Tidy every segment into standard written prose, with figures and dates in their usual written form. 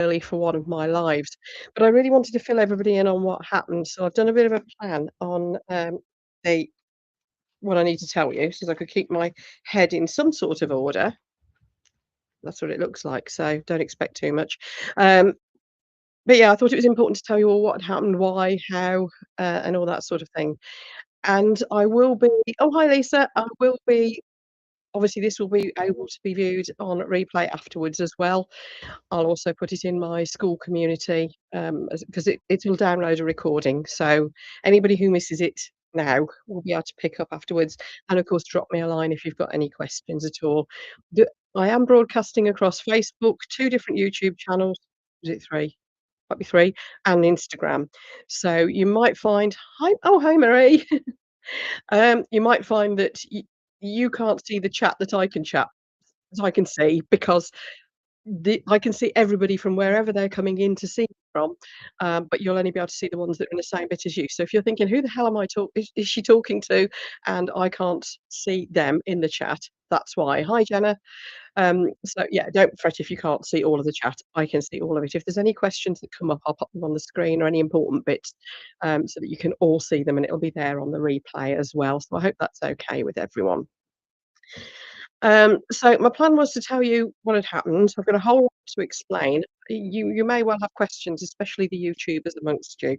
early for one of my lives, but I really wanted to fill everybody in on what happened, so I've done a bit of a plan on, the what I need to tell you so that I could keep my head in some sort of order. That's what it looks like, so don't expect too much. Um, but yeah, I thought it was important to tell you all what had happened, why, how, and all that sort of thing. And I will be oh, hi, Lisa. I will be obviously, this will be able to be viewed on replay afterwards as well. I'll also put it in my school community, because it'll download a recording, so anybody who misses it now will be able to pick up afterwards, and of course, drop me a line if you've got any questions at all. The I am broadcasting across Facebook, 2 different YouTube channels. Is it 3? Might be 3, and Instagram. So you might find hi Marie. You might find that you can't see the chat that I can see because I can see everybody from wherever they're coming in to see from, but you'll only be able to see the ones that are in the same bit as you. So if you're thinking, "Who the hell am I is she talking to?" and I can't see them in the chat, that's why. Hi, Jenna. So yeah, don't fret if you can't see all of the chat. I can see all of it. If there's any questions that come up, I'll pop them on the screen or any important bits, so that you can all see them and it'll be there on the replay as well. So I hope that's okay with everyone. So my plan was to tell you what had happened. I've got a whole lot to explain. You may well have questions, especially the YouTubers amongst you.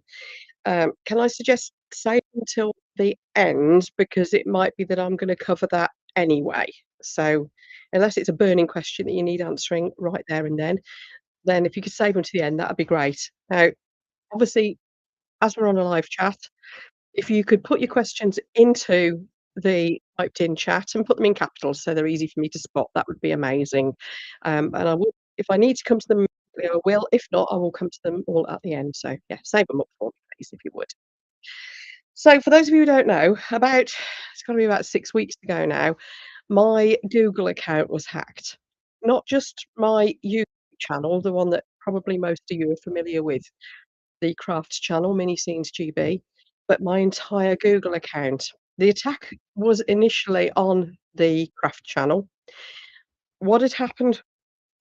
Can I suggest save until the end because it might be that I'm going to cover that anyway. So unless it's a burning question that you need answering right there and then if you could save them to the end, that'd be great. Now, obviously, as we're on a live chat, if you could put your questions into the typed in chat and put them in capitals so they're easy for me to spot, that would be amazing. And I will if I need to come to them immediately, I will. If not, I will come to them all at the end. So yeah, save them up for me, please, if you would. So for those of you who don't know, it's gotta be about 6 weeks ago now, my Google account was hacked. Not just my YouTube channel, the one that probably most of you are familiar with, the Crafts channel, Mini Scenes GB, but my entire Google account. The attack was initially on the Craft channel. What had happened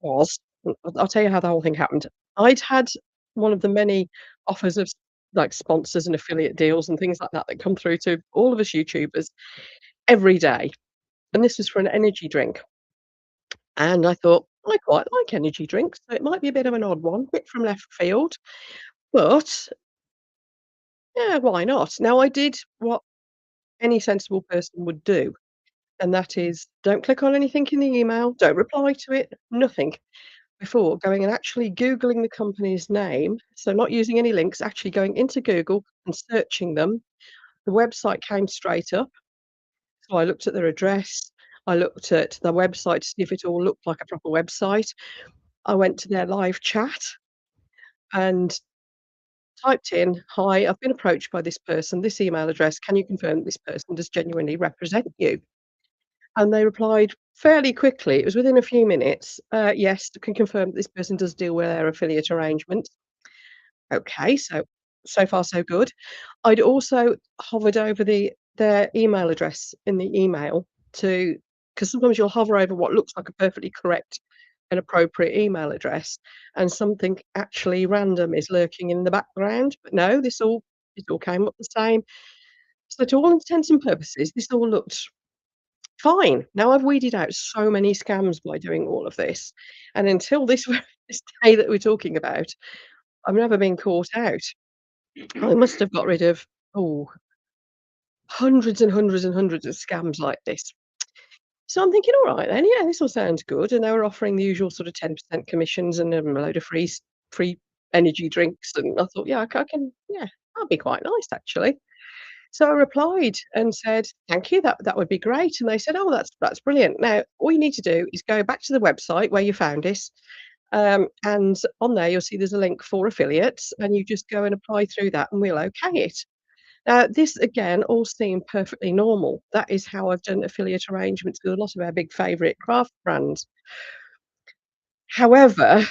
was I'll tell you how the whole thing happened. I'd had one of the many offers of like sponsors and affiliate deals and things like that that come through to all of us YouTubers every day, and this was for an energy drink. And I thought, I quite like energy drinks, so it might be a bit of an odd one, bit from left field, but yeah, why not? Now I did what any sensible person would do, and that is don't click on anything in the email, don't reply to it, nothing, before going and actually Googling the company's name. So not using any links, actually going into Google and searching them. The website came straight up. So I looked at their address. I looked at their website to see if it all looked like a proper website. I went to their live chat and typed in, "Hi, I've been approached by this person, this email address. Can you confirm that this person does genuinely represent you?" And they replied fairly quickly. It was within a few minutes. Yes, can confirm that this person does deal with their affiliate arrangements. Okay, so far so good. I'd also hovered over their email address in the email to because sometimes you'll hover over what looks like a perfectly correct and appropriate email address, and something actually random is lurking in the background. But no, it all came up the same. So to all intents and purposes, this all looked fine. Now I've weeded out so many scams by doing all of this, and until this this day that we're talking about, I've never been caught out. I must have got rid of, oh, hundreds and hundreds and hundreds of scams like this. So I'm thinking, "All right then, yeah, this all sounds good," and they were offering the usual sort of 10% commissions and a load of free energy drinks, and I thought, "Yeah, I can yeah, that'd be quite nice actually." So I replied and said, "Thank you, that would be great," and they said, "Oh, that's brilliant. Now all you need to do is go back to the website where you found this, and on there you'll see there's a link for affiliates, and you just go and apply through that and we'll okay it." This again all seemed perfectly normal. That is how I've done affiliate arrangements with a lot of our big favourite craft brands. However,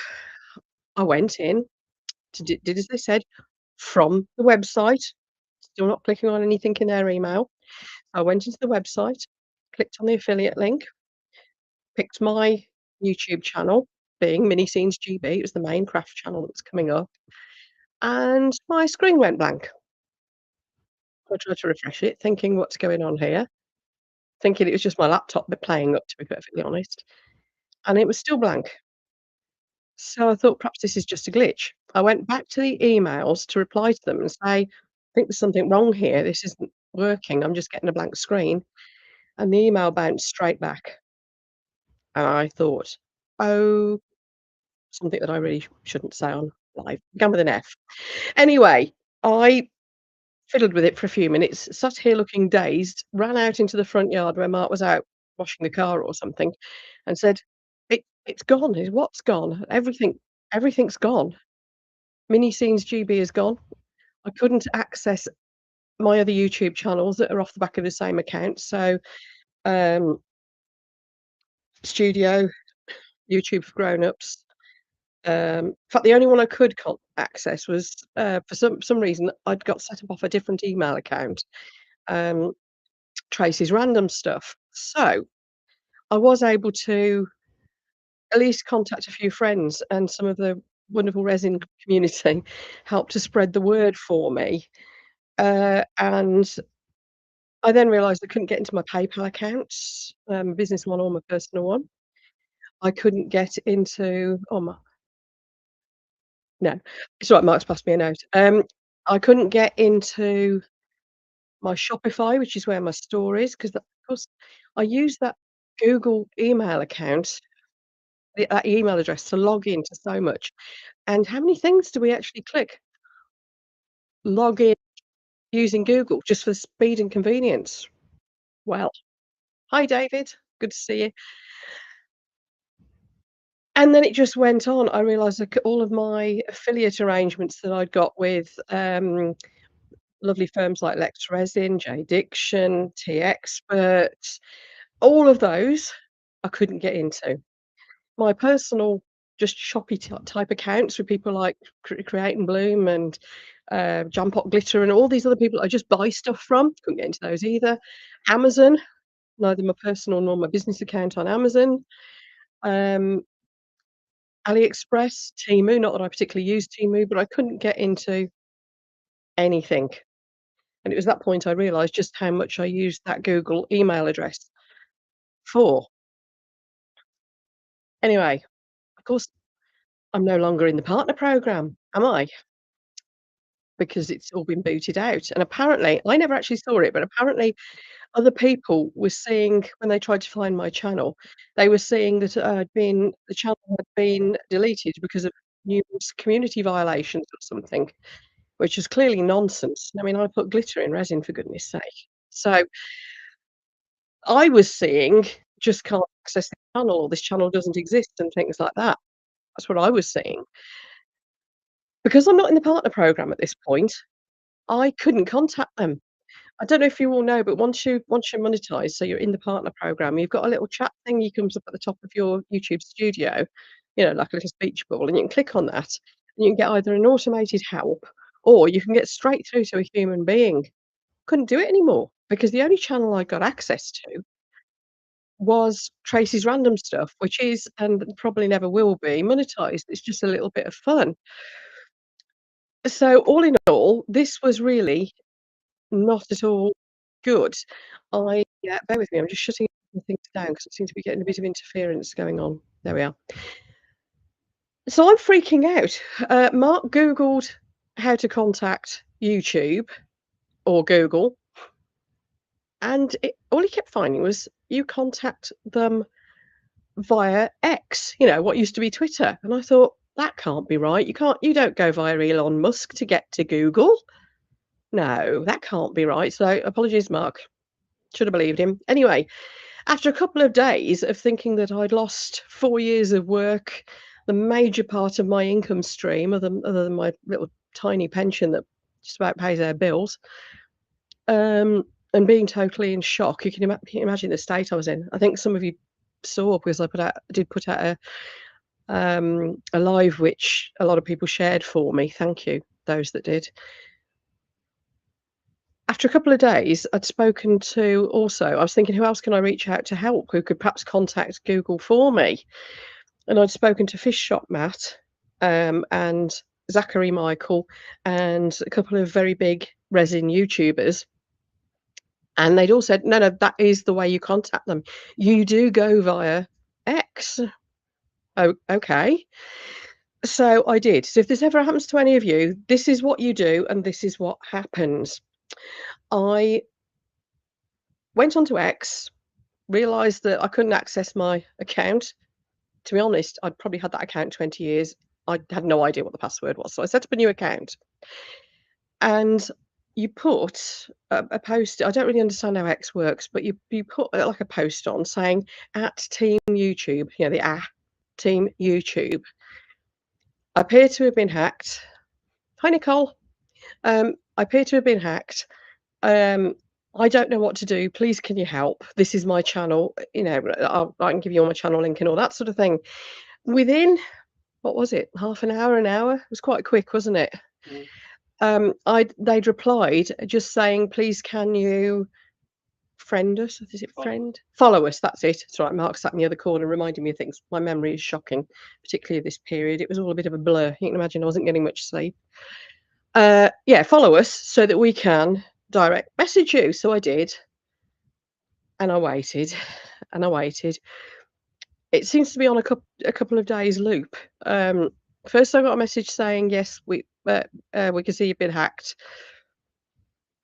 I went in to did as they said from the website, still not clicking on anything in their email. I went into the website, clicked on the affiliate link, picked my YouTube channel, being Mini Scenes GB. It was the main craft channel that was coming up, and my screen went blank. I tried to refresh it, thinking, "What's going on here?" Thinking it was just my laptop bit playing up, to be perfectly honest, and it was still blank. So I thought perhaps this is just a glitch. I went back to the emails to reply to them and say, "I think there's something wrong here. This isn't working. I'm just getting a blank screen." And the email bounced straight back. And I thought, "Oh," something that I really shouldn't say on live. Began with an F. Anyway, I fiddled with it for a few minutes, sat here looking dazed, ran out into the front yard where Mark was out washing the car or something, and said, it's gone. He said, "What's gone?" Everything's gone. Mini Scenes GB is gone. I couldn't access my other YouTube channels that are off the back of the same account. So, um, Studio, YouTube for grown-ups. In fact, the only one I could access was, for some reason, I'd got set up off a different email account, um, Tracy's Random Stuff. So, I was able to at least contact a few friends, and some of the wonderful resin community helped to spread the word for me. And I then realised I couldn't get into my PayPal accounts, business one or my personal one. I couldn't get into no, it's all right, Mark's passed me a note. I couldn't get into my Shopify, which is where my store is, 'cause of course, I use that Google email account, that email address to log into so much. And how many things do we actually click? Log in using Google just for speed and convenience. Well, hi, David. Good to see you. And then it just went on. I realised that all of my affiliate arrangements that I'd got with, lovely firms like Lex Resin, J Diction, T Expert, all of those I couldn't get into. My personal just shoppy type accounts with people like Create and Bloom and, Jam Pot Glitter and all these other people I just buy stuff from, couldn't get into those either. Amazon, neither my personal nor my business account on Amazon. Um, AliExpress, Temu, not that I particularly use Temu, but I couldn't get into anything. And it was that point I realised just how much I used that Google email address for. Anyway, of course, I'm no longer in the partner program, am I? Because it's all been booted out. And apparently, I never actually saw it, but apparently other people were seeing when they tried to find my channel, they were seeing that the channel had been deleted because of numerous community violations or something, which is clearly nonsense. I mean, I put glitter in resin for goodness sake. So I was seeing just can't access the channel or this channel doesn't exist and things like that. That's what I was seeing. Because I'm not in the partner program at this point, I couldn't contact them. I don't know if you all know, but once you're monetized, so you're in the partner program, you've got a little chat thing that comes up at the top of your YouTube studio, like a little speech bubble, and you can click on that, and you can get either an automated help or you can get straight through to a human being. Couldn't do it anymore because the only channel I got access to was Tracy's Random Stuff, which is, and probably never will be, monetized. It's just a little bit of fun. So all in all, this was really not at all good. Yeah, bear with me, I'm just shutting things down because I seem to be getting a bit of interference going on. There we are. So I'm freaking out. Mark Googled how to contact YouTube or Google, and all he kept finding was you contact them via X, what used to be Twitter. And I thought, that can't be right. You don't go via Elon Musk to get to Google. No, that can't be right. So apologies, Mark. Should have believed him. Anyway, after a couple of days of thinking that I'd lost 4 years of work, the major part of my income stream, other than my little tiny pension that just about pays our bills, and being totally in shock, you can imagine the state I was in. I think some of you saw because did put out a live which a lot of people shared for me. Thank you, those that did. After a couple of days, I'd spoken to I was thinking, who else can I reach out to help? Who could perhaps contact Google for me? and I'd spoken to Fish Shop Matt, and Zachary Michael, and a couple of very big resin YouTubers, and they'd all said, "No, no, that is the way you contact them. You do go via X." Oh, okay. So I did. So if this ever happens to any of you, this is what you do, and this is what happens. I went onto X, realised that I couldn't access my account. To be honest, I'd probably had that account 20 years. I had no idea what the password was. So I set up a new account, and you put a post. I don't really understand how X works, but you put like a post on saying at Team YouTube, the Team YouTube. I appear to have been hacked. Hi, Nicole. I appear to have been hacked. Um, I don't know what to do. Please, can you help? This is my channel. I can give you all my channel link and all that sort of thing. Within, what was it? Half an hour, an hour? It was quite quick, wasn't it? They'd replied just saying, please, can you friend us? Is it friend? Follow us. That's it. It's right. Mark sat in the other corner reminding me of things. My memory is shocking, particularly this period. It was all a bit of a blur. You can imagine I wasn't getting much sleep. Yeah, follow us so that we can direct message you. So I did, and I waited, and I waited. It seems to be on a couple of days loop. First, I got a message saying, "Yes, we can see you've been hacked,"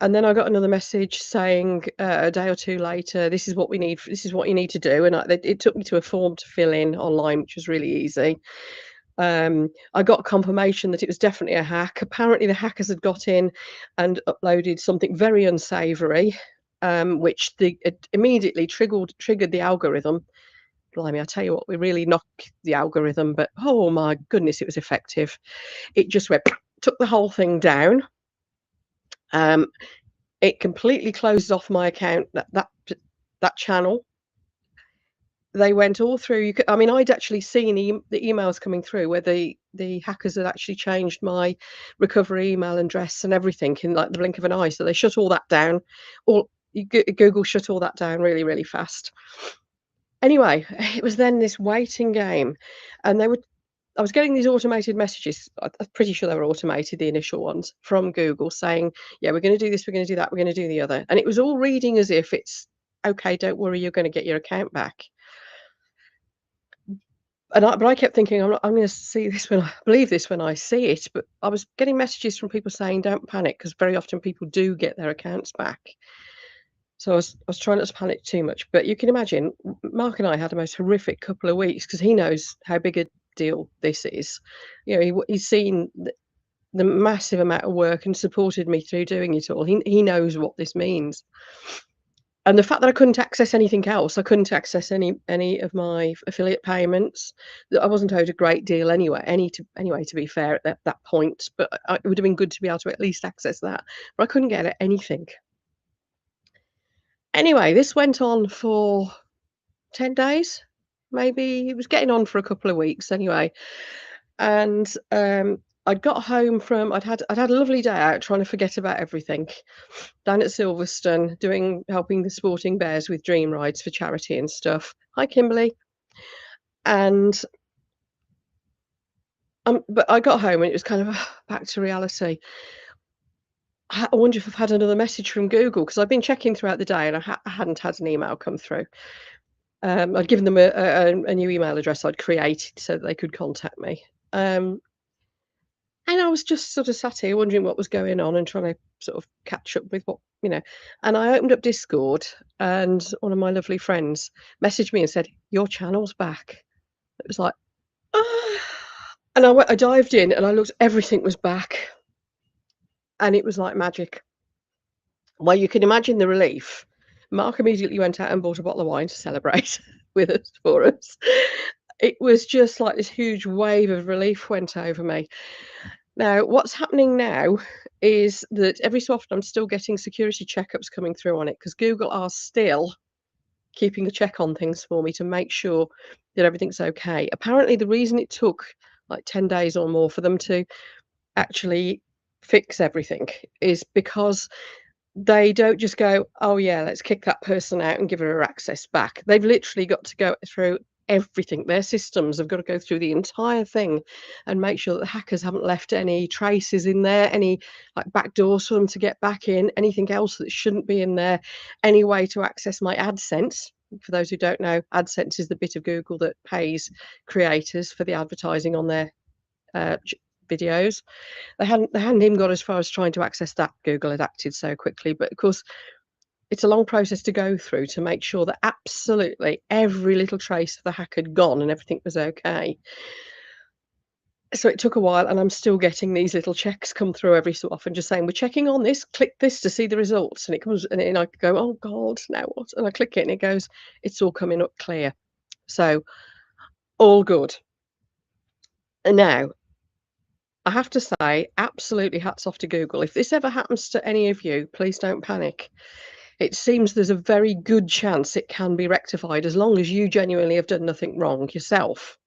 and then I got another message saying a day or two later, "This is what we need. This is what you need to do." And it took me to a form to fill in online, which was really easy. I got confirmation that it was definitely a hack. Apparently, the hackers had got in and uploaded something very unsavoury, which it immediately triggered the algorithm. Blimey, I tell you what, we really knocked the algorithm, but oh my goodness, it was effective. It just went, took the whole thing down. It completely closed off my account, that channel. They went all through. I mean, I'd actually seen the emails coming through where the hackers had actually changed my recovery email address and everything in like the blink of an eye. So they shut all that down. Google shut all that down really, really fast. Anyway, it was then this waiting game, and I was getting these automated messages. I'm pretty sure they were automated, the initial ones from Google saying, "Yeah, we're going to do this, we're going to do that, we're going to do the other," and it was all reading as if it's okay. Don't worry, you're going to get your account back. But I kept thinking, I'm going to see this when I believe this when I see it. But I was getting messages from people saying, "Don't panic," because very often people do get their accounts back. So I was trying not to panic too much. But you can imagine, Mark and I had the most horrific couple of weeks because he knows how big a deal this is. He's seen the massive amount of work and supported me through doing it all. He knows what this means. And the fact that I couldn't access anything else, I couldn't access any of my affiliate payments. That I wasn't owed a great deal anyway. Anyway, to be fair, at that point, but it would have been good to be able to at least access that. But I couldn't get anything. Anyway, this went on for 10 days, maybe. It was getting on for a couple of weeks anyway. And I'd got home from I'd had a lovely day out trying to forget about everything down at Silverstone, helping the sporting bears with dream rides for charity and stuff. Hi, Kimberly. And but I got home and it was kind of back to reality. I wonder if I've had another message from Google because I've been checking throughout the day and I hadn't had an email come through. I'd given them a new email address I'd created so that they could contact me. And I was just sort of sat here wondering what was going on and trying to sort of catch up with what. And I opened up Discord and one of my lovely friends messaged me and said, "Your channel's back." It was like, ah. And I dived in and I looked, everything was back. And it was like magic. Well, you can imagine the relief. Mark immediately went out and bought a bottle of wine to celebrate for us. It was just like this huge wave of relief went over me. Now, what's happening now is that every so often I'm still getting security checkups coming through on it because Google are still keeping a check on things for me to make sure that everything's okay. Apparently, the reason it took like 10 days or more for them to actually fix everything is because they don't just go, "Oh yeah, let's kick that person out and give her access back." They've literally got to go through everything. Their systems have got to go through the entire thing and make sure that the hackers haven't left any traces in there, any like back doors for them to get back in, anything else that shouldn't be in there, any way to access my AdSense. For those who don't know, AdSense is the bit of Google that pays creators for the advertising on their videos. They hadn't even got as far as trying to access that. Google had acted so quickly, but of course it's a long process to go through to make sure that absolutely every little trace of the hack had gone and everything was okay. So it took a while, and I'm still getting these little checks come through every so often, just saying, "We're checking on this, click this to see the results." And it comes, and then I go, "Oh God, now what?" And I click it, and it goes, "It's all coming up clear." So all good. And now I have to say, absolutely hats off to Google. If this ever happens to any of you, please don't panic. It seems there's a very good chance it can be rectified as long as you genuinely have done nothing wrong yourself.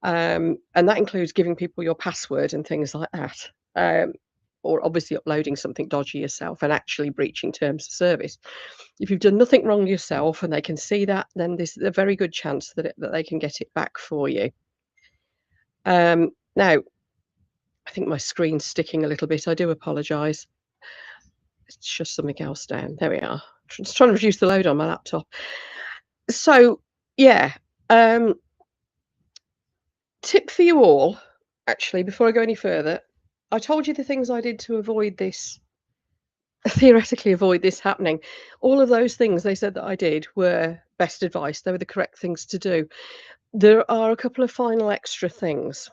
And that includes giving people your password and things like that. Um, or obviously uploading something dodgy yourself and actually breaching terms of service. If you've done nothing wrong yourself and they can see that, then there's a very good chance that they can get it back for you. Now, I think my screen's sticking a little bit. I do apologise. Let's shut something else down. There we are. Just trying to reduce the load on my laptop. So, yeah, um, tip for you all, actually, before I go any further, I told you the things I did to avoid this, theoretically avoid this happening. All of those things they said that I did were best advice. They were the correct things to do. There are a couple of final extra things.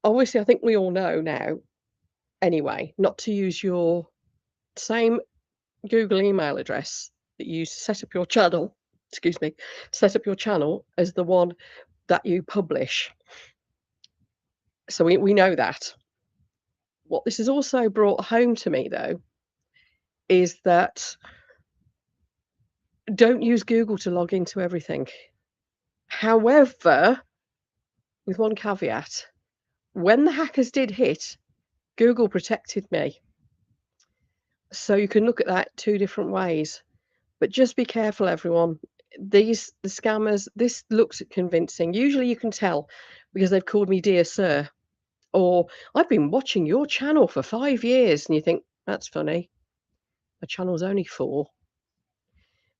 Obviously, I think we all know now, anyway, not to use your same Google email address that you set up your channel, excuse me, set up your channel as the one that you publish. So we know that. What this has also brought home to me, though, is that don't use Google to log into everything. However, with one caveat, when the hackers did hit, Google protected me. So you can look at that two different ways. But just be careful, everyone. The scammers, this looks convincing. Usually you can tell because they've called me dear sir, or I've been watching your channel for 5 years, and you think that's funny. My channel's only 4.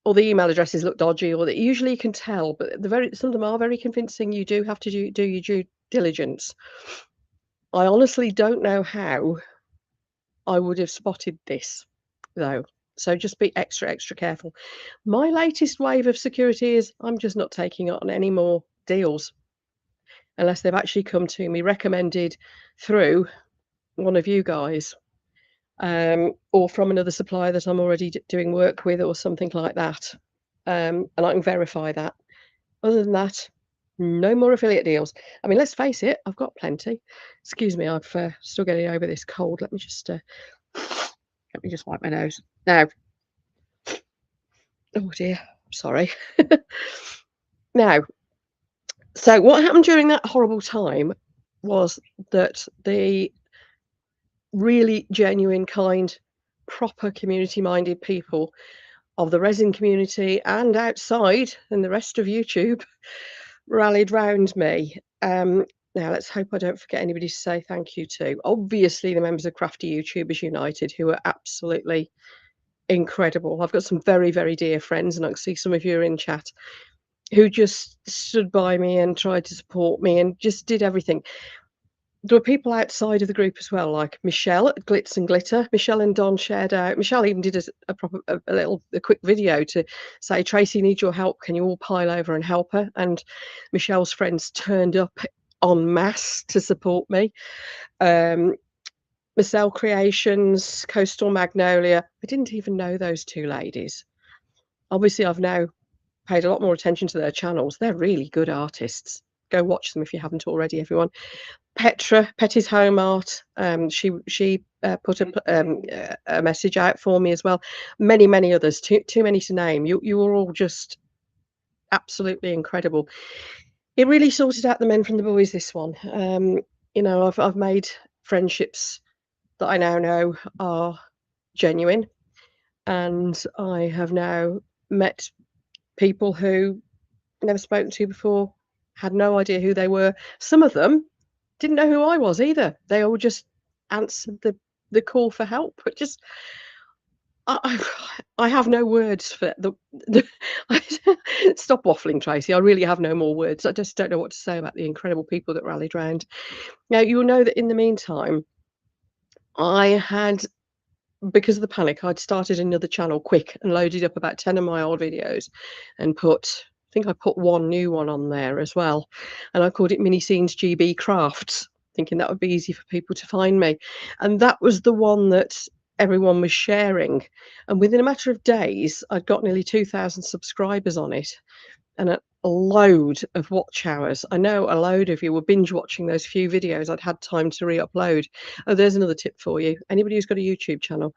Or the email addresses look dodgy, or that usually you can tell, but some of them are very convincing. You do have to do your due diligence. I honestly don't know how I would have spotted this, though. So just be extra, extra careful. My latest wave of security is I'm just not taking on any more deals unless they've actually come to me recommended through one of you guys, or from another supplier that I'm already doing work with or something like that. And I can verify that. Other than that, no more affiliate deals. I mean, let's face it, I've got plenty. Excuse me, I've still getting over this cold. Let me just wipe my nose. Now, oh dear, sorry. Now, so what happened during that horrible time was that the really genuine, kind, proper community-minded people of the resin community and outside and the rest of YouTube rallied round me. Now let's hope I don't forget anybody to say thank you to. Obviously, the members of Crafty YouTubers United, who are absolutely incredible. I've got some very, very dear friends, and I can see some of you are in chat, who just stood by me and tried to support me and just did everything. There were people outside of the group as well, like Michelle at Glitz and Glitter. Michelle and Don shared out. Michelle even did a quick video to say, "Tracy needs your help. Can you all pile over and help her?" And Michelle's friends turned up en masse to support me. Marcel Creations, Coastal Magnolia. I didn't even know those two ladies. Obviously, I've now paid a lot more attention to their channels. They're really good artists. Go watch them if you haven't already, everyone. Petra, Petty's Home Art. She put a message out for me as well. Many, many others. Too many to name. You were all just absolutely incredible. It really sorted out the men from the boys, this one. I've made friendships that I now know are genuine, and I have now met people who never spoken to before, had no idea who they were. Some of them didn't know who I was either. They all just answered the call for help. It just I have no words for the stop waffling, Tracy. I really have no more words. I just don't know what to say about the incredible people that rallied round. Now, you'll know that in the meantime, I had, because of the panic, I'd started another channel quick and loaded up about 10 of my old videos and I think I put one new one on there as well. And I called it Mini Scenes GB Crafts, thinking that would be easy for people to find me. And that was the one that everyone was sharing. And within a matter of days, I'd got nearly 2,000 subscribers on it and a load of watch hours. I know a load of you were binge watching those few videos I'd had time to re-upload. Oh, there's another tip for you. Anybody who's got a YouTube channel,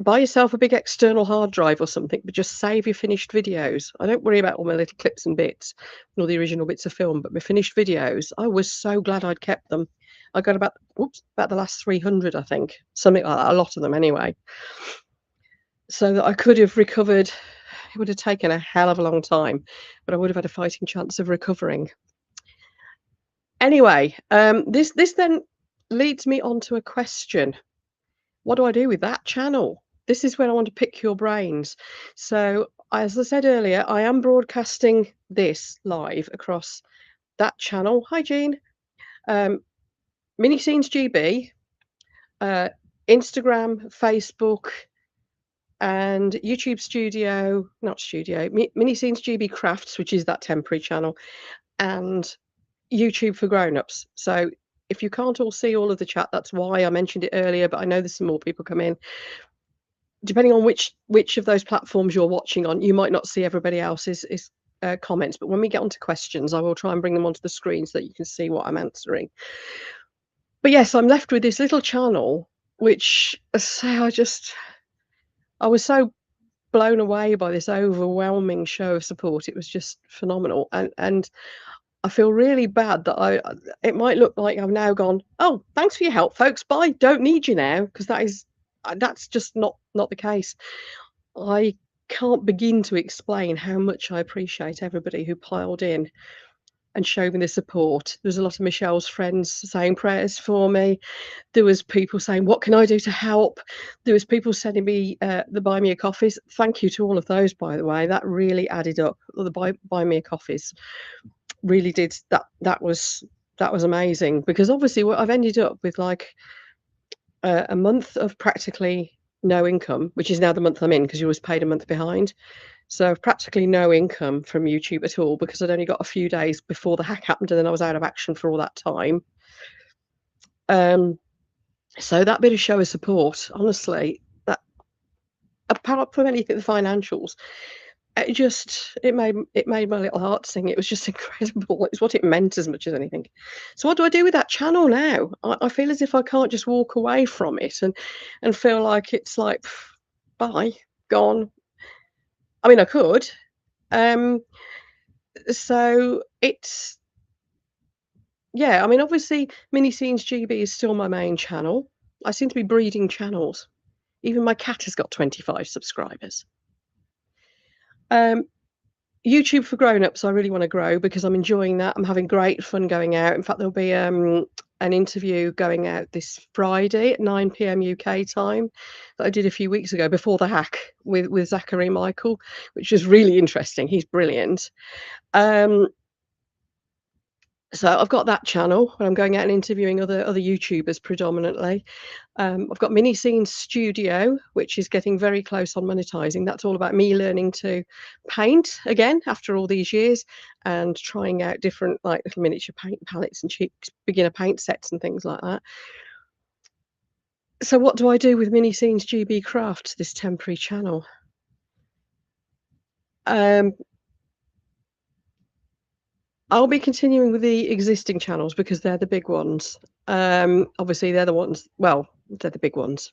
buy yourself a big external hard drive or something, but just save your finished videos. I don't worry about all my little clips and bits, nor the original bits of film, but my finished videos, I was so glad I'd kept them. I got about the last 300, I think, something like that, a lot of them anyway, so that I could have recovered. It would have taken a hell of a long time, but I would have had a fighting chance of recovering. Anyway, this then leads me on to a question. What do I do with that channel? This is where I want to pick your brains. So, as I said earlier, I am broadcasting this live across that channel. Hi, Jean. Mini Scenes GB, Instagram, Facebook, and YouTube Studio, not Studio, Mini Scenes GB Crafts, which is that temporary channel, and YouTube for grown-ups. So if you can't all see all of the chat, that's why I mentioned it earlier, but I know there's some more people come in. Depending on which of those platforms you're watching on, you might not see everybody else's comments, but when we get onto questions, I will try and bring them onto the screen so that you can see what I'm answering. But yes, I'm left with this little channel, which I was so blown away by this overwhelming show of support. It was just phenomenal, and I feel really bad that it might look like I've now gone, oh, thanks for your help, folks. Bye. Don't need you now, because that's just not the case. I can't begin to explain how much I appreciate everybody who piled in and showed me the support. There was a lot of Michelle's friends saying prayers for me. There was people saying, what can I do to help? There was people sending me the buy me a coffees. Thank you to all of those, by the way. That really added up. The buy me a coffees really did. That was amazing, because obviously what I've ended up with, like, a month of practically no income, which is now the month I'm in, because you was paid a month behind. So practically no income from YouTube at all, because I'd only got a few days before the hack happened, and then I was out of action for all that time. So that bit of show of support, honestly, that, apart from anything, the financials, it made my little heart sing. It was just incredible. It's what it meant as much as anything. So what do I do with that channel now? I feel as if I can't just walk away from it and feel like it's like, bye, gone. I mean, I could. So it's, yeah, I mean, obviously, Mini Scenes GB is still my main channel. I seem to be breeding channels. Even my cat has got 25 subscribers. YouTube for grown-ups, I really want to grow, because I'm enjoying that. I'm having great fun going out. In fact, there'll be an interview going out this Friday at 9 p.m. UK time that I did a few weeks ago before the hack with Zachary Michael, which was really interesting. He's brilliant. So I've got that channel where I'm going out and interviewing other YouTubers predominantly. I've got Mini Scenes Studio, which is getting very close on monetizing. That's all about me learning to paint again after all these years, and trying out different, like, little miniature paint palettes and cheap beginner paint sets and things like that. So what do I do with Mini Scenes GB Crafts, this temporary channel? I'll be continuing with the existing channels, because they're the big ones. Obviously, they're the ones. Well, they're the big ones.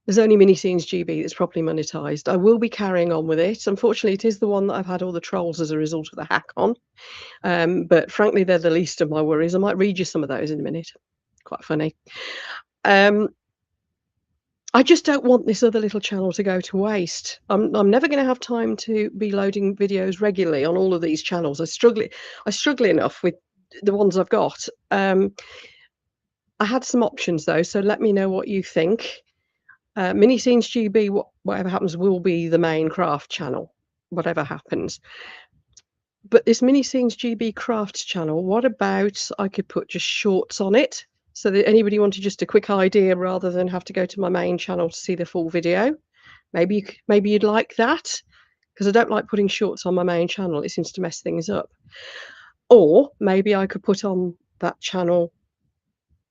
There's only Mini Scenes GB that's properly monetized. I will be carrying on with it. Unfortunately, it is the one that I've had all the trolls as a result of the hack on. But frankly, they're the least of my worries. I might read you some of those in a minute. Quite funny. I just don't want this other little channel to go to waste. I'm never gonna have time to be loading videos regularly on all of these channels. I struggle enough with the ones I've got. I had some options though, so let me know what you think. Mini Scenes GB, whatever happens, will be the main craft channel, whatever happens. But this Mini Scenes GB Crafts channel, what about I could put just shorts on it so that anybody wanted just a quick idea rather than have to go to my main channel to see the full video? Maybe you'd like that, because I don't like putting shorts on my main channel. It seems to mess things up. Or maybe I could put on that channel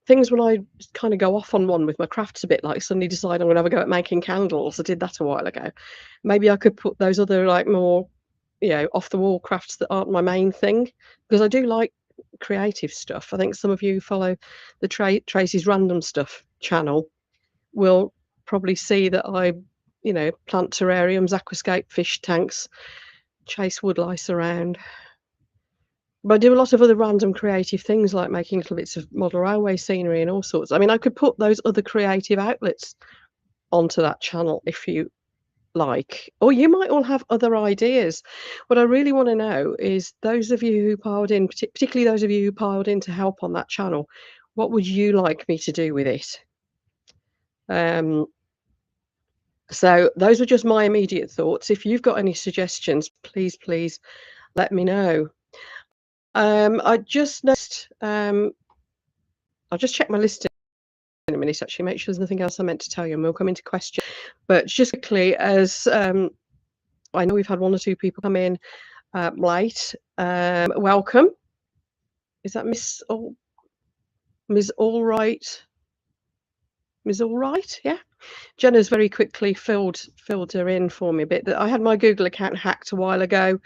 things when I kind of go off on one with my crafts a bit, like suddenly decide I'm gonna have a go at making candles. I did that a while ago. Maybe I could put those other like more, off the wall crafts that aren't my main thing, because I do like creative stuff. I think some of you who follow the Tracy's Random Stuff channel will probably see that I, plant terrariums, aquascape fish tanks, chase wood lice around. But I do a lot of other random creative things like making little bits of model railway scenery and all sorts. I mean, I could put those other creative outlets onto that channel if you like, or you might all have other ideas. What I really want to know is those of you who piled in, particularly those of you who piled in to help on that channel, what would you like me to do with it? So those were just my immediate thoughts. If you've got any suggestions, please let me know. I just noticed, I'll just check my list in a minute, actually, make sure there's nothing else I meant to tell you, and we'll come into question. But just quickly, as I know we've had one or two people come in late. Welcome. Is that Miss Allright? Ms. Allright, yeah. Jenna's very quickly filled her in for me a bit. I had my Google account hacked a while ago,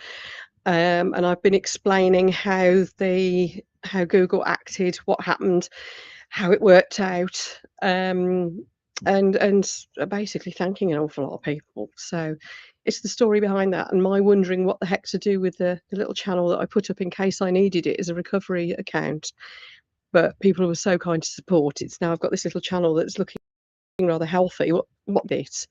and I've been explaining how Google acted, what happened, how it worked out, and basically thanking an awful lot of people. So it's the story behind that, and my wondering what the heck to do with the little channel that I put up in case I needed it as a recovery account. But people were so kind to support. It's now I've got this little channel that's looking rather healthy. What bit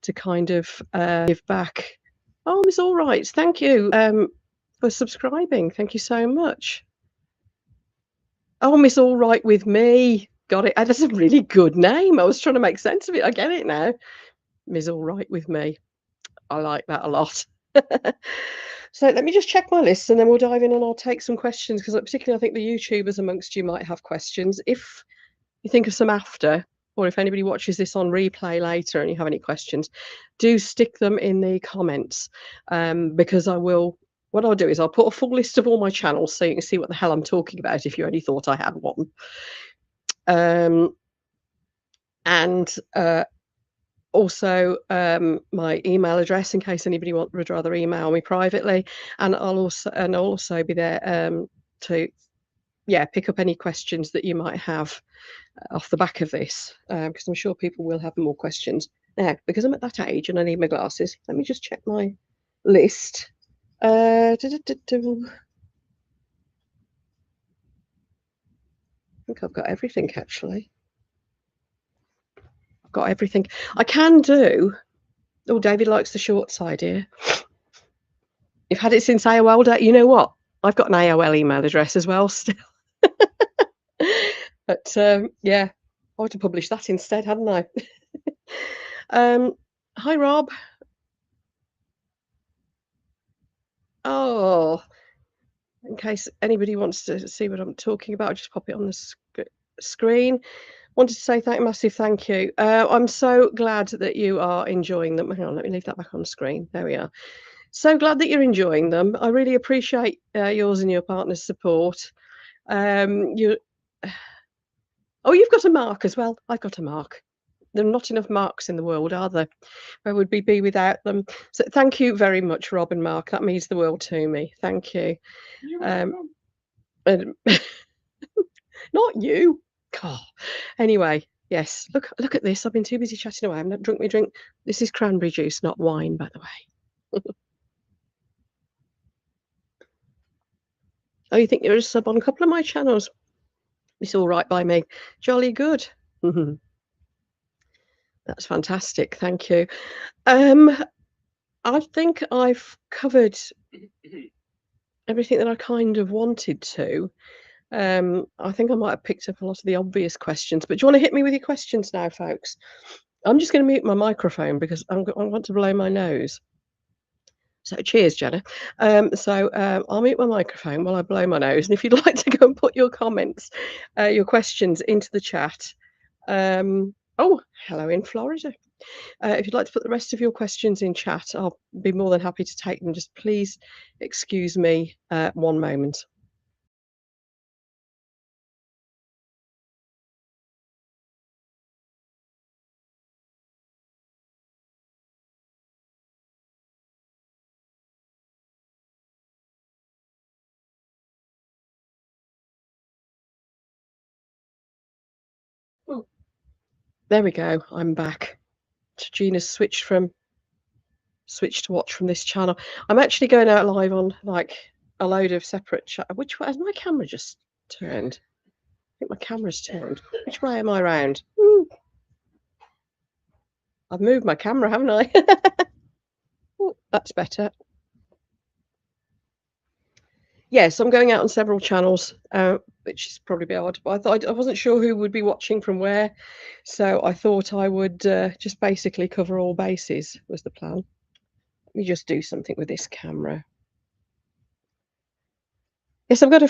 to kind of give back? Oh, Miss Allright, thank you for subscribing. Thank you so much. Oh, Miss Allright with me. Got it. That's a really good name. I was trying to make sense of it. I get it now. Miss Allright with me. I like that a lot. So let me just check my list and then we'll dive in and I'll take some questions, because particularly I think the YouTubers amongst you might have questions. If you think of some after, or if anybody watches this on replay later and you have any questions, do stick them in the comments, because what I'll do is I'll put a full list of all my channels so you can see what the hell I'm talking about if you only thought I had one. And also my email address in case anybody would rather email me privately, and I'll also be there to pick up any questions that you might have off the back of this, because I'm sure people will have more questions. Now, because I'm at that age and I need my glasses, let me just check my list. I think I've got everything, actually. I've got everything. I can do... Oh, David likes the shorts idea. You've had it since AOL. You know what? I've got an AOL email address as well still. But yeah, I ought to publish that instead, hadn't I? Hi, Rob. Oh, in case anybody wants to see what I'm talking about, I'll just pop it on the screen. Wanted to say massive thank you. I'm so glad that you are enjoying them. Hang on, let me leave that back on screen. There we are. So glad that you're enjoying them. I really appreciate yours and your partner's support. You Oh, you've got a mark as well. I've got a mark. There are not enough marks in the world, are there? Where would we be without them? So thank you very much, Rob and Mark. That means the world to me. Thank you. And not you. God. Anyway, yes. Look at this. I've been too busy chatting away. I've not drunk my drink. This is cranberry juice, not wine, by the way. Oh, you think you're a sub on a couple of my channels? It's all right by me. Jolly good. That's fantastic, thank you. Um, I think I've covered everything that I kind of wanted to. I think I might have picked up a lot of the obvious questions, but do you wanna hit me with your questions now, folks? I'm just gonna mute my microphone because I want to blow my nose. So cheers, Jenna. I'll mute my microphone while I blow my nose, and if you'd like to go and put your comments, your questions into the chat. Oh, hello in Florida. If you'd like to put the rest of your questions in chat, I'll be more than happy to take them. Just please excuse me, one moment. Oh, there we go. I'm back. Gina's switched to watch from this channel. I'm actually going out live on like a load of separate which way has my camera just turned? I think my camera's turned. Which way am I round? Ooh, I've moved my camera, haven't I? Ooh, that's better. Yes, I'm going out on several channels, which is probably a bit odd, but I thought I wasn't sure who would be watching from where, so I thought I would just basically cover all bases was the plan. Let me just do something with this camera. Yes, I've got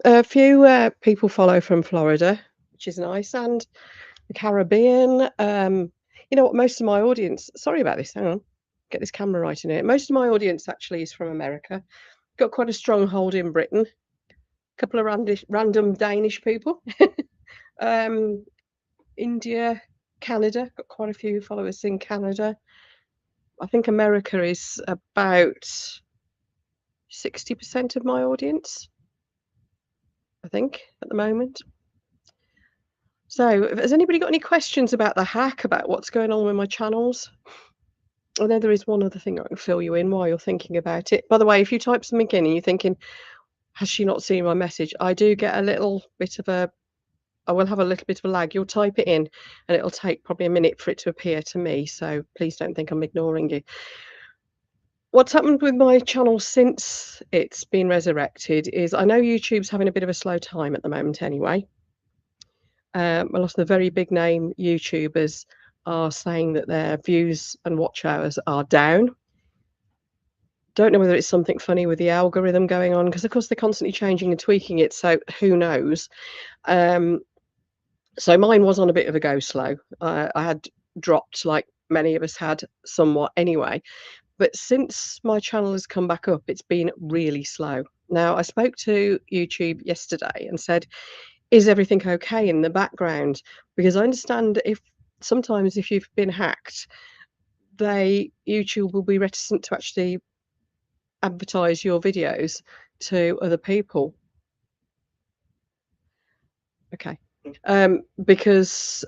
a few people follow from Florida, which is nice, and the Caribbean. You know what? Most of my audience. Sorry about this. Hang on, get this camera right in here. Most of my audience actually is from America. Got quite a stronghold in Britain. A couple of random Danish people. um, India, Canada. Got quite a few followers in Canada. I think America is about 60% of my audience. I think at the moment. So, has anybody got any questions about the hack, about what's going on with my channels? I know there is one other thing I can fill you in while you're thinking about it. By the way, if you type something in and you're thinking, has she not seen my message? I do get a little bit of a, I will have a little bit of a lag. You'll type it in and it'll take probably a minute for it to appear to me. So please don't think I'm ignoring you. What's happened with my channel since it's been resurrected is I know YouTube's having a bit of a slow time at the moment anyway. A lot of the very big name YouTubers are saying that their views and watch hours are down. Don't know whether it's something funny with the algorithm going on because, of course, they're constantly changing and tweaking it. So who knows? Um, so mine was on a bit of a go slow. I had dropped, like many of us had, somewhat anyway. But since my channel has come back up, it's been really slow. Now, I spoke to YouTube yesterday and said, is everything okay in the background? Because I understand if sometimes if you've been hacked, YouTube will be reticent to actually advertise your videos to other people. Okay. Because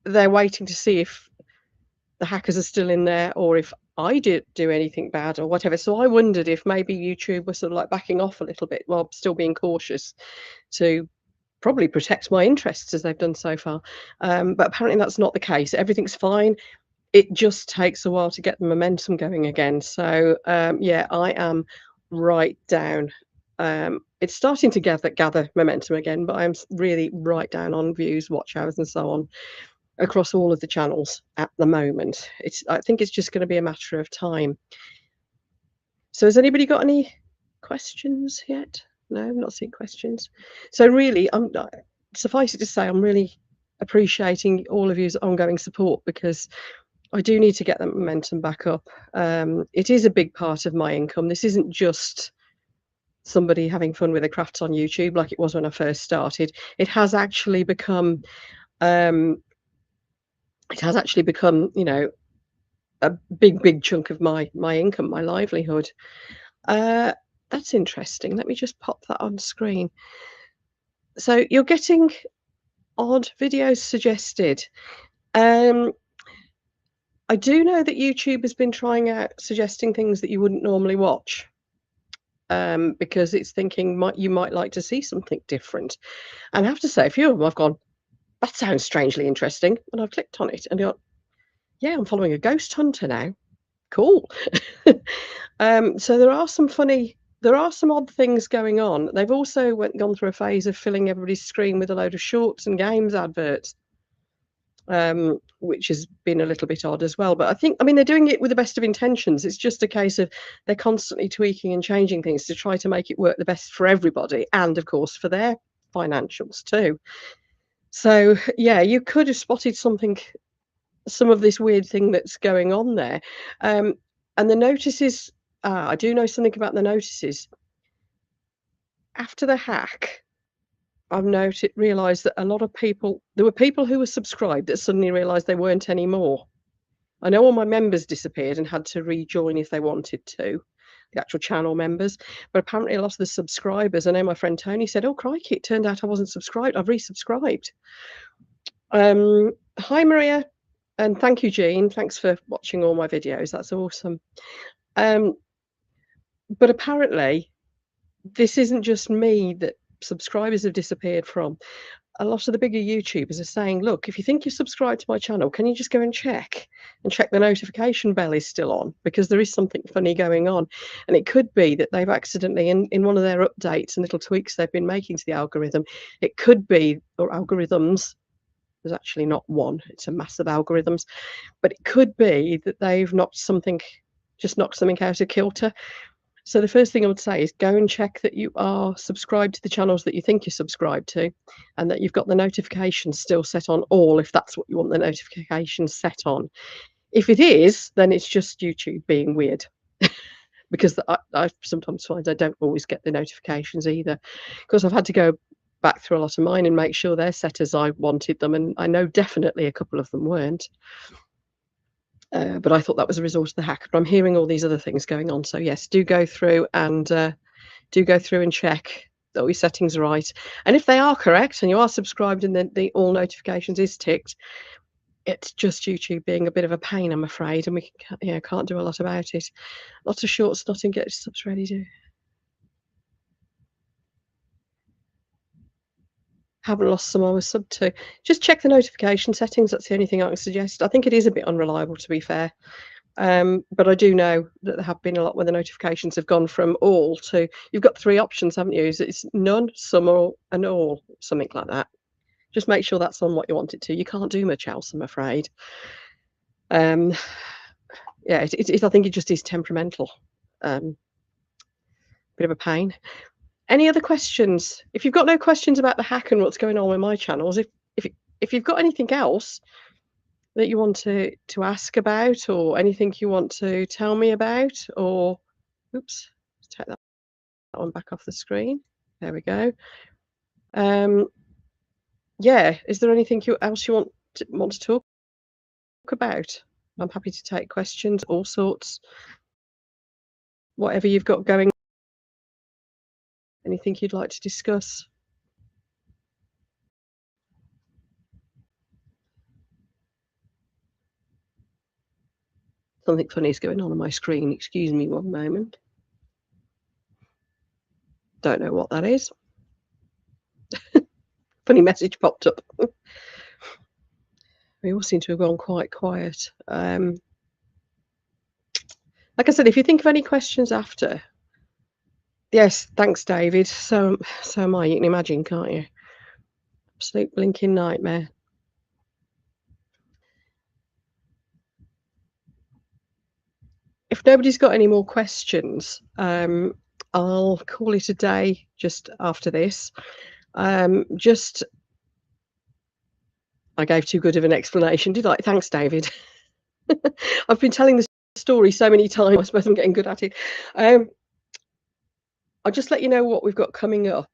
they're waiting to see if the hackers are still in there or if I did do anything bad or whatever. So I wondered if maybe YouTube was sort of like backing off a little bit while still being cautious to probably protect my interests as they've done so far. But apparently that's not the case. Everything's fine. It just takes a while to get the momentum going again. So yeah, I am right down. It's starting to gather momentum again, but I'm really right down on views, watch hours, and so on across all of the channels at the moment. I think it's just going to be a matter of time. So has anybody got any questions yet? No, I'm not seeing questions. So really, suffice it to say, I'm really appreciating all of you's ongoing support because I do need to get that momentum back up. It is a big part of my income. This isn't just somebody having fun with their crafts on YouTube like it was when I first started. It has actually become, um, you know, a big chunk of my income, my livelihood. Uh, that's interesting. Let me just pop that on screen. So you're getting odd videos suggested. Um, I do know that YouTube has been trying out suggesting things that you wouldn't normally watch. Because it's thinking you might like to see something different. And I have to say, a few of them I've gone, that sounds strangely interesting. And I've clicked on it and got, yeah, I'm following a ghost hunter now. Cool. So there are some odd things going on. They've also gone through a phase of filling everybody's screen with a load of shorts and games adverts, which has been a little bit odd as well. But I mean, they're doing it with the best of intentions. It's just a case of they're constantly tweaking and changing things to try to make it work the best for everybody, and of course for their financials too. So yeah, you could have spotted some of this weird thing that's going on there. Um, and the notices, I do know something about the notices. After the hack, I've realised that a lot of people, there were people who were subscribed that suddenly realised they weren't anymore. I know all my members disappeared and had to rejoin if they wanted to, the actual channel members. But apparently a lot of the subscribers, I know my friend Tony said, oh crikey, it turned out I wasn't subscribed. I've resubscribed. Hi Maria, and thank you Jean. Thanks for watching all my videos. That's awesome. But apparently this isn't just me that subscribers have disappeared from. A lot of the bigger YouTubers are saying, look, if you think you're subscribed to my channel, can you just go and check the notification bell is still on, because there is something funny going on. And it could be that they've accidentally, in one of their updates and little tweaks they've been making to the algorithm, it could be, or algorithms, there's actually not one, it's a mass of algorithms, but it could be that they've knocked something out of kilter. So the first thing I would say is go and check that you are subscribed to the channels that you think you're subscribed to, and that you've got the notifications still set on all, if that's what you want the notifications set on. If it is, then it's just YouTube being weird. Because I sometimes find I don't always get the notifications either, because I've had to go back through a lot of mine and make sure they're set as I wanted them, and I know definitely a couple of them weren't. But I thought that was a result of the hack. But I'm hearing all these other things going on. So yes, do go through and check that all your settings are right. And if they are correct and you are subscribed and the all notifications is ticked, it's just YouTube being a bit of a pain, I'm afraid, and we can't do a lot about it. Lots of shorts not in get subs ready to. Haven't lost someone I was sub to. Just check the notification settings. That's the only thing I can suggest. I think it is a bit unreliable, to be fair. But I do know that there have been a lot where the notifications have gone from all to, you've got 3 options, haven't you? It's none, some, or and all, something like that. Just make sure that's on what you want it to. You can't do much else, I'm afraid. Yeah, I think it just is temperamental. Bit of a pain. Any other questions? If you've got no questions about the hack and what's going on with my channels, if you've got anything else that you want to ask about, or anything you want to tell me about, or oops, let's take that one back off the screen. There we go. Yeah, is there anything else you want to talk about? I'm happy to take questions, all sorts, whatever you've got going. Anything you'd like to discuss? Something funny is going on my screen. Excuse me one moment. Don't know what that is. Funny message popped up. We all seem to have gone quite quiet. Like I said, if you think of any questions after. Yes, thanks, David. So am I. You can imagine, can't you? Absolute blinking nightmare. If nobody's got any more questions, I'll call it a day just after this. I gave too good of an explanation, did I? Thanks, David. I've been telling the story so many times. I suppose I'm getting good at it. I'll just let you know what we've got coming up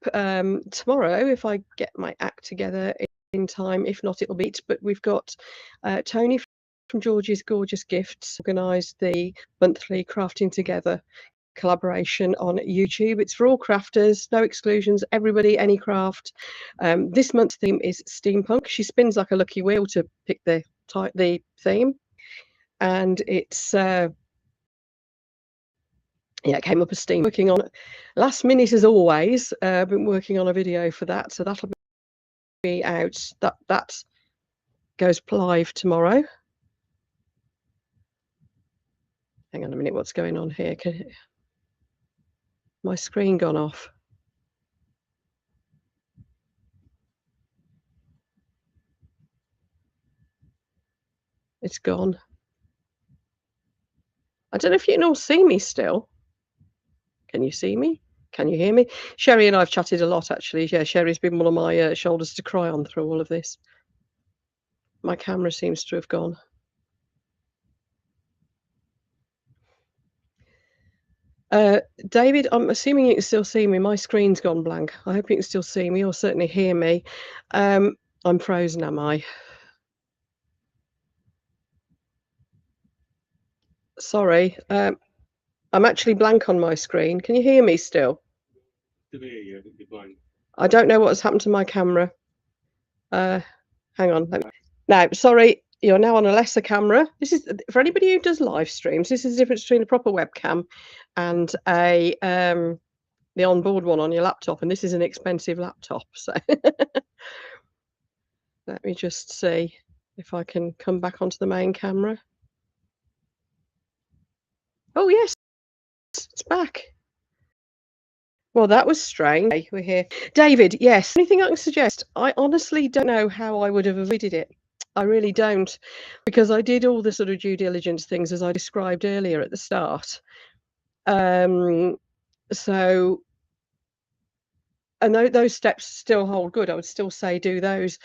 tomorrow, if I get my act together in time. If not, it'll be it. But we've got Tony from George's Gorgeous Gifts organised the monthly Crafting Together collaboration on YouTube. It's for all crafters, no exclusions, everybody, any craft. This month's theme is steampunk. She spins like a lucky wheel to pick the theme, and it's yeah, it came up as steam. Working on it last minute as always. Been working on a video for that, so that'll be out. That goes live tomorrow. Hang on a minute, what's going on here? My screen gone off? It's gone. I don't know if you can all see me still. Can you see me? Can you hear me? Sherry and I have chatted a lot, actually. Yeah, Sherry's been one of my shoulders to cry on through all of this. My camera seems to have gone. David, I'm assuming you can still see me. My screen's gone blank. I hope you can still see me or certainly hear me. I'm frozen, am I? Sorry. I'm actually blank on my screen. Can you hear me still? I don't know what's happened to my camera. Hang on. Now, sorry, you're now on a lesser camera. This is for anybody who does live streams. This is the difference between a proper webcam and a the onboard one on your laptop, and this is an expensive laptop. So let me just see if I can come back onto the main camera. Oh yes, it's back. Well, that was strange. We're here. David, yes. Anything I can suggest? I honestly don't know how I would have avoided it. I really don't, because I did all the sort of due diligence things as I described earlier at the start. So, and those steps still hold good. I would still say do those.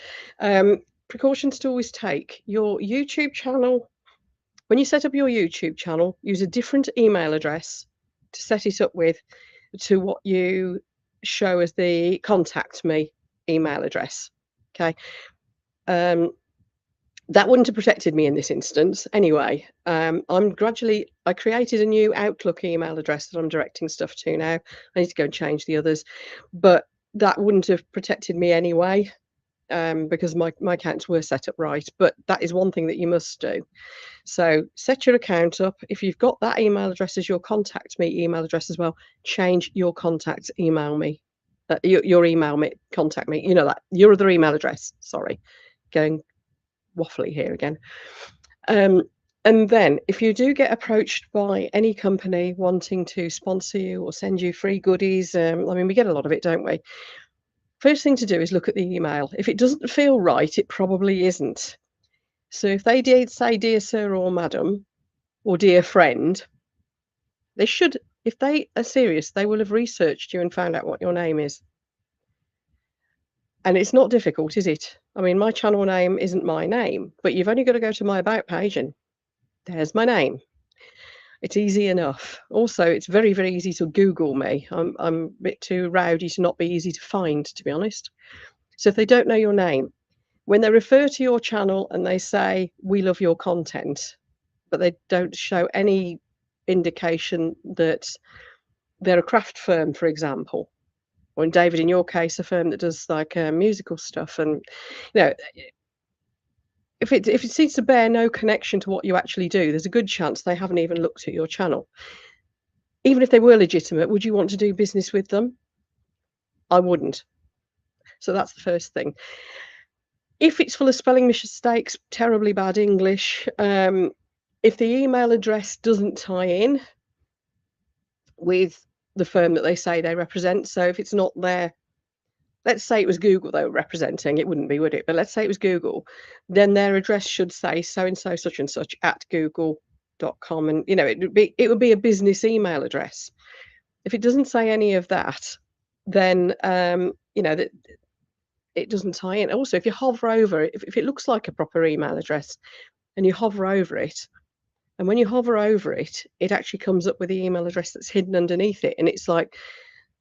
Precautions to always take. Your YouTube channel, when you set up your YouTube channel, use a different email address to set it up with to what you show as the contact me email address. Okay. That wouldn't have protected me in this instance anyway. I created a new Outlook email address that I'm directing stuff to now. I need to go and change the others, but that wouldn't have protected me anyway, because my accounts were set up right. But that is one thing that you must do. So set your account up. If you've got that email address as your contact me email address as well, change your contact email me, your email me, contact me, that your other email address. Sorry, going waffly here again. And then if you do get approached by any company wanting to sponsor you or send you free goodies, we get a lot of it, don't we? First thing to do is look at the email. If it doesn't feel right, it probably isn't. So if they did say dear sir or madam or dear friend, they should, if they are serious, they will have researched you and found out what your name is. And it's not difficult, is it? My channel name isn't my name, but you've only got to go to my about page and there's my name. It's easy enough. Also, it's very, very easy to Google me. I'm a bit too rowdy to not be easy to find, to be honest. So if they don't know your name, when they refer to your channel and they say, we love your content, but they don't show any indication that they're a craft firm, for example, or in David, in your case, a firm that does like musical stuff, and if it seems to bear no connection to what you actually do, there's a good chance they haven't even looked at your channel. Even if they were legitimate, would you want to do business with them? I wouldn't. So that's the first thing. If it's full of spelling mistakes, terribly bad English, if the email address doesn't tie in with the firm that they say they represent, so if it's not their, let's say it was Google they were representing, it wouldn't be, would it? But let's say it was Google, then their address should say so and so such and such at google.com, and it would be a business email address. If it doesn't say any of that, then that it doesn't tie in. Also, if you hover over it, if it looks like a proper email address and you hover over it, and when you hover over it, it actually comes up with the email address that's hidden underneath it, and it's like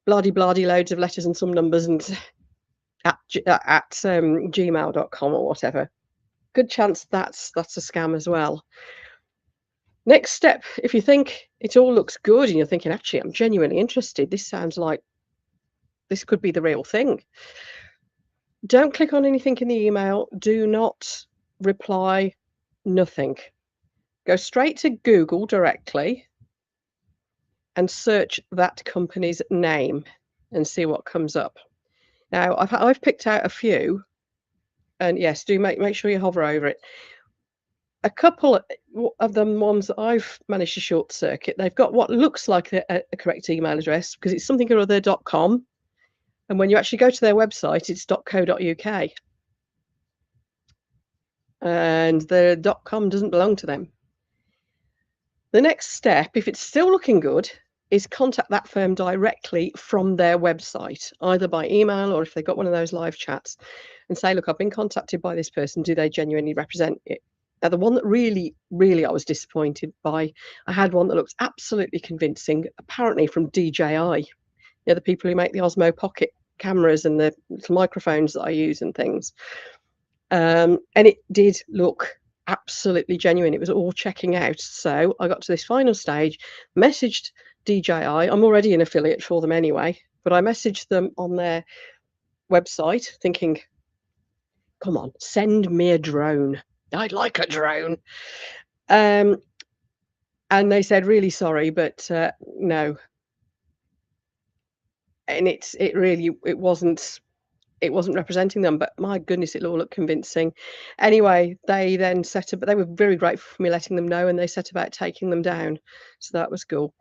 bloody loads of letters and some numbers and at gmail.com or whatever. Good chance that's a scam as well. Next step, if you think it all looks good and you're thinking, actually, I'm genuinely interested, this sounds like this could be the real thing. Don't click on anything in the email. Do not reply, nothing. Go straight to Google directly and search that company's name and see what comes up. Now, I've picked out a few. And yes, do make sure you hover over it. A couple of them ones that I've managed to short circuit, they've got what looks like a correct email address because it's something or other .com, and when you actually go to their website, it's .co.uk, and the .com doesn't belong to them. The next step, if it's still looking good, is contact that firm directly from their website, either by email or if they've got one of those live chats, and say, "Look, I've been contacted by this person. Do they genuinely represent it?" Now, the one that really, really I was disappointed by, I had one that looks absolutely convincing, apparently from DJI. The people who make the Osmo Pocket cameras and the little microphones that I use and things. And it did look absolutely genuine. It was all checking out. So I got to this final stage, messaged DJI. I'm already an affiliate for them anyway, but I messaged them on their website thinking, come on, send me a drone. I'd like a drone. Um, and they said, really sorry, but no. And it wasn't representing them, but my goodness, it all looked convincing. Anyway, they then set up, they were very grateful for me letting them know, and they set about taking them down. So that was cool.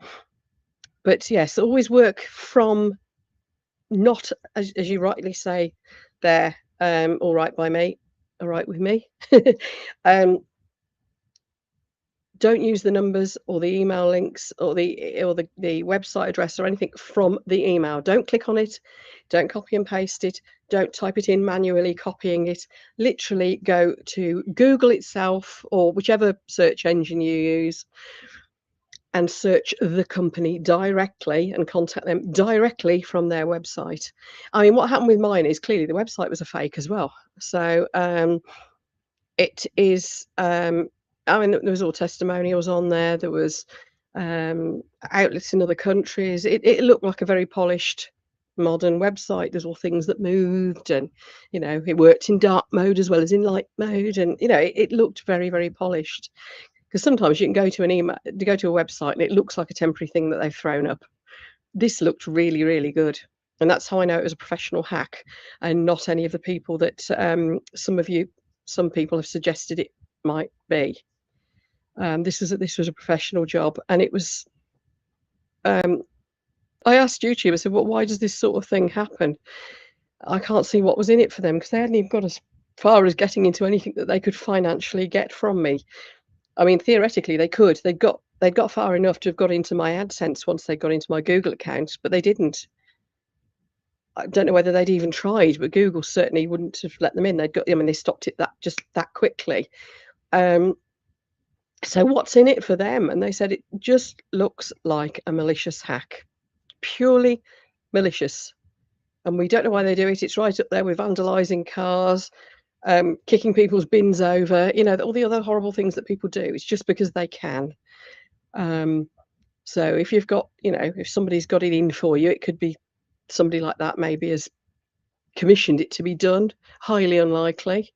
But yes, always work from not, as you rightly say there, all right by me, all right with me. um, don't use the numbers or the email links or the website address or anything from the email. Don't click on it. Don't copy and paste it. Don't type it in manually, copying it. Literally go to Google itself or whichever search engine you use and search the company directly and contact them directly from their website. I mean, what happened with mine is clearly the website was a fake as well. So it is, I mean, there was all testimonials on there. There was outlets in other countries. It looked like a very polished, modern website. There's all things that moved, and it worked in dark mode as well as in light mode, and it looked very, very polished. Because sometimes you can go to a website and it looks like a temporary thing that they've thrown up. This looked really, really good. And that's how I know it was a professional hack and not any of the people that some people have suggested it might be. This was a professional job, and it was. I asked YouTube. I said, "Well, why does this sort of thing happen?" I can't see what was in it for them because they hadn't even got as far as getting into anything that they could financially get from me. I mean, theoretically, they could. They'd got far enough to have got into my AdSense once they got into my Google account, but they didn't. I don't know whether they'd even tried, but Google certainly wouldn't have let them in. They stopped it that quickly. Um, so what's in it for them? And they said it just looks like a malicious hack, purely malicious. And we don't know why they do it. It's right up there with vandalizing cars, kicking people's bins over, all the other horrible things that people do. It's just because they can. So if you've got, if somebody's got it in for you, it could be somebody like that maybe has commissioned it to be done. Highly unlikely,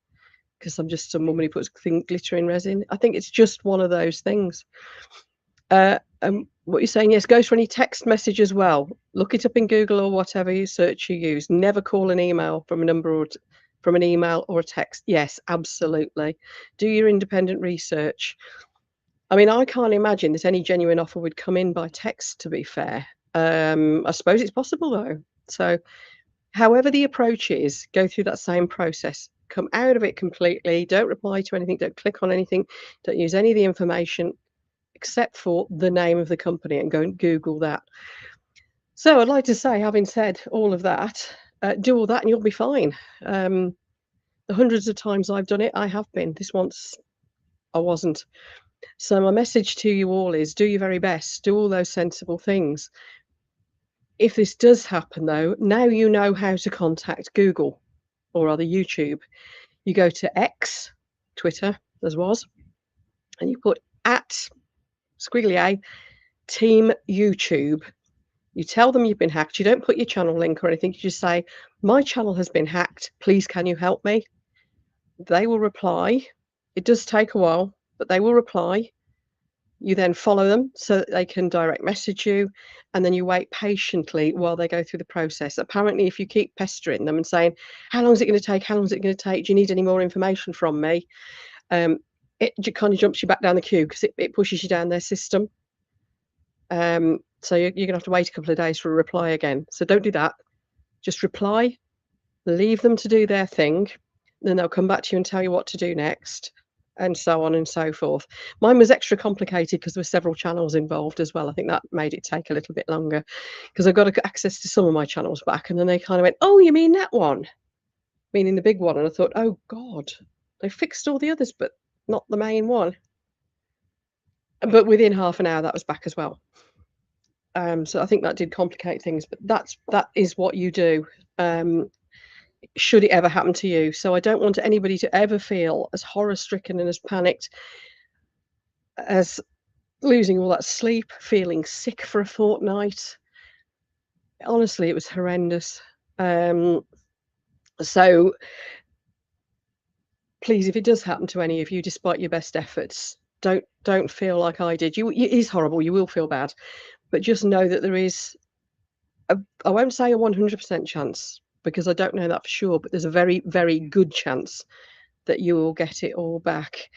because I'm just some woman who puts glitter in resin. I think it's just one of those things. What you're saying, yes, goes for any text message as well. Look it up in Google or whatever you search you use. Never call an email from a number or from an email or a text. Yes, absolutely. Do your independent research. I mean, I can't imagine that any genuine offer would come in by text, to be fair. I suppose it's possible, though. So however the approach is, go through that same process. Come out of it completely. Don't reply to anything. Don't click on anything. Don't use any of the information except for the name of the company and go and Google that. So I'd like to say, having said all of that, do all that and you'll be fine. The hundreds of times I've done it, I have been. This once I wasn't. So my message to you all is do your very best. Do all those sensible things. If this does happen, though, now you know how to contact Google or rather YouTube. You go to X, Twitter, as was, and you put at squiggly A Team YouTube. You tell them you've been hacked. You don't put your channel link or anything. You just say, my channel has been hacked. Please, can you help me? They will reply. It does take a while, but they will reply. You then follow them so that they can direct message you, and then you wait patiently while they go through the process. Apparently, if you keep pestering them and saying, "How long is it gonna take? How long is it gonna take? Do you need any more information from me?" Um, it kind of jumps you back down the queue because it pushes you down their system. So you're gonna have to wait a couple of days for a reply again. So don't do that. Just reply, leave them to do their thing, then they'll come back to you and tell you what to do next, and so on and so forth. Mine was extra complicated because there were several channels involved as well. I think that made it take a little bit longer because I got access to some of my channels back, and then they kind of went, "Oh, you mean that one?" Meaning the big one, and I thought, "Oh God, they fixed all the others, but not the main one." But within half an hour, that was back as well. So I think that did complicate things, but that is what you do. Um, should it ever happen to you. So I don't want anybody to ever feel as horror stricken and as panicked as losing all that sleep, feeling sick for a fortnight. Honestly, it was horrendous. Um, so please, if it does happen to any of you, despite your best efforts, don't feel like I did. It is horrible. You will feel bad, but just know that there is I won't say a 100% chance because I don't know that for sure, but there's a very, very good chance that you will get it all back.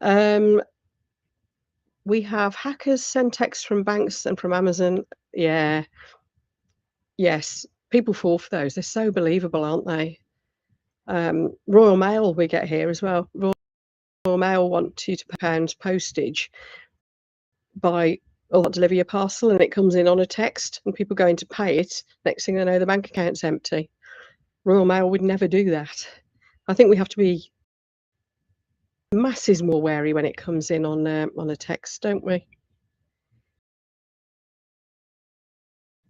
Um, we have hackers send texts from banks and from Amazon. Yeah, yes, people fall for those. They're so believable, aren't they? Royal Mail we get here as well. Royal Mail want you to pay pounds postage by or deliver your parcel, and it comes in on a text, and people going to pay it. Next thing they know, the bank account's empty. Royal Mail would never do that. I think we have to be masses more wary when it comes in on a text, don't we?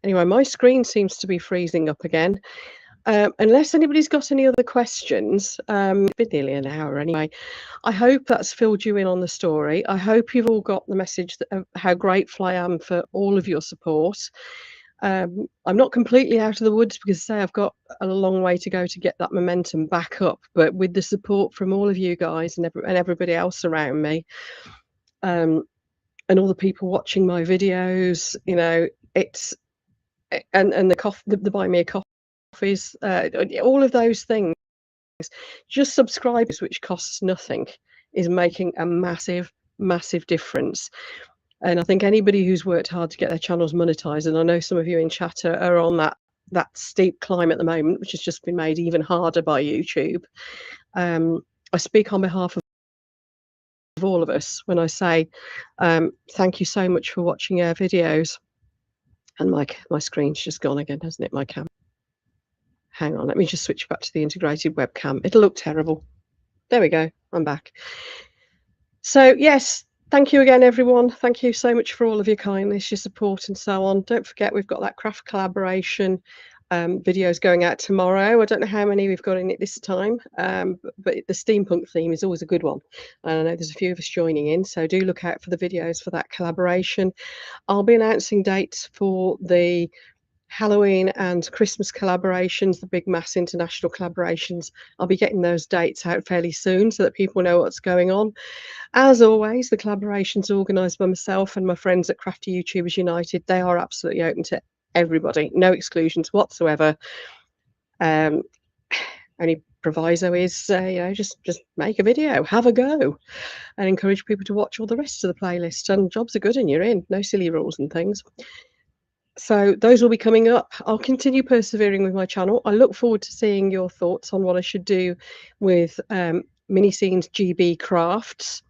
Anyway, my screen seems to be freezing up again. Unless anybody's got any other questions, it's been nearly an hour anyway. I hope that's filled you in on the story. I hope you've all got the message of how grateful I am for all of your support. I'm not completely out of the woods because, say, I've got a long way to go to get that momentum back up. But with the support from all of you guys and everybody else around me, um, and all the people watching my videos, it's and the buy me a coffees, all of those things. Just subscribers, which costs nothing, is making a massive, massive difference. And I think anybody who's worked hard to get their channels monetized, and I know some of you in chat are on that steep climb at the moment, which has just been made even harder by YouTube. I speak on behalf of all of us when I say thank you so much for watching our videos. And my screen's just gone again, hasn't it? My cam. Hang on, let me just switch back to the integrated webcam. It'll look terrible. There we go. I'm back. So yes, thank you again, everyone. Thank you so much for all of your kindness, your support, and so on. Don't forget, we've got that craft collaboration videos going out tomorrow. I don't know how many we've got in it this time, but the steampunk theme is always a good one. And I know there's a few of us joining in, so do look out for the videos for that collaboration. I'll be announcing dates for the Halloween and Christmas collaborations, the big mass international collaborations. I'll be getting those dates out fairly soon so that people know what's going on. As always, the collaborations organised by myself and my friends at Crafty YouTubers United, they are absolutely open to everybody, no exclusions whatsoever. Only proviso is, just make a video, have a go, and encourage people to watch all the rest of the playlist. And jobs are good and you're in, no silly rules and things. So those will be coming up. I'll continue persevering with my channel. I look forward to seeing your thoughts on what I should do with Mini Scenes GB Crafts.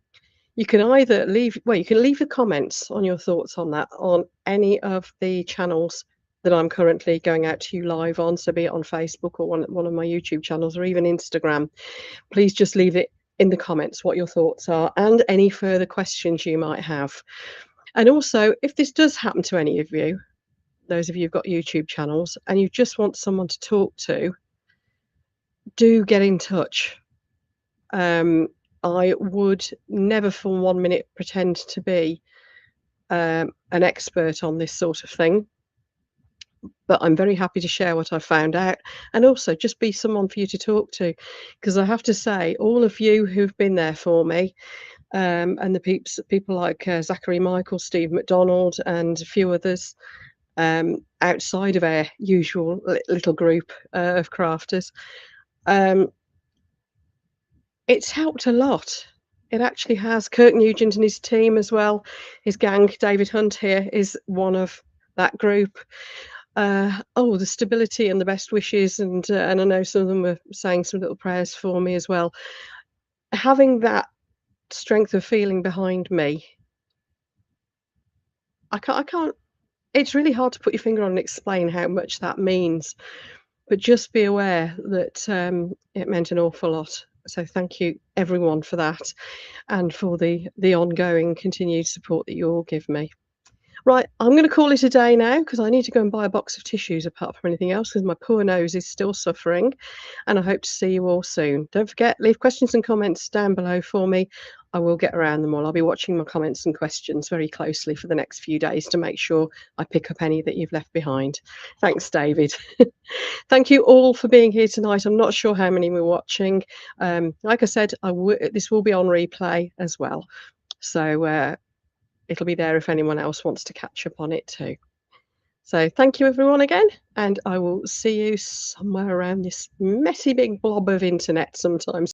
You can either leave the comments on your thoughts on that on any of the channels that I'm currently going out to you live on, so be it on Facebook or one of my YouTube channels or even Instagram. Please just leave it in the comments what your thoughts are and any further questions you might have. And also, if this does happen to any of you, those of you who've got YouTube channels, and you just want someone to talk to, do get in touch. I would never for 1 minute pretend to be an expert on this sort of thing, but I'm very happy to share what I've found out and also just be someone for you to talk to, because I have to say, all of you who've been there for me, and the people like Zachary Michael, Steve McDonald, and a few others outside of our usual little group of crafters. Um, it's helped a lot. It actually has. Kirk Nugent and his team as well, his gang. David Hunt here is one of that group. Oh, the stability and the best wishes, and I know some of them were saying some little prayers for me as well. Having that strength of feeling behind me, I can't. It's really hard to put your finger on and explain how much that means, but just be aware that it meant an awful lot. So thank you everyone for that, and for the ongoing continued support that you all give me. Right, I'm going to call it a day now because I need to go and buy a box of tissues apart from anything else because my poor nose is still suffering. And I hope to see you all soon. Don't forget, leave questions and comments down below for me. I will get around them all. I'll be watching my comments and questions very closely for the next few days to make sure I pick up any that you've left behind. Thanks, David. Thank you all for being here tonight. I'm not sure how many were watching. Like I said, this will be on replay as well. So it'll be there if anyone else wants to catch up on it too. So thank you everyone again, and I will see you somewhere around this messy big blob of internet sometime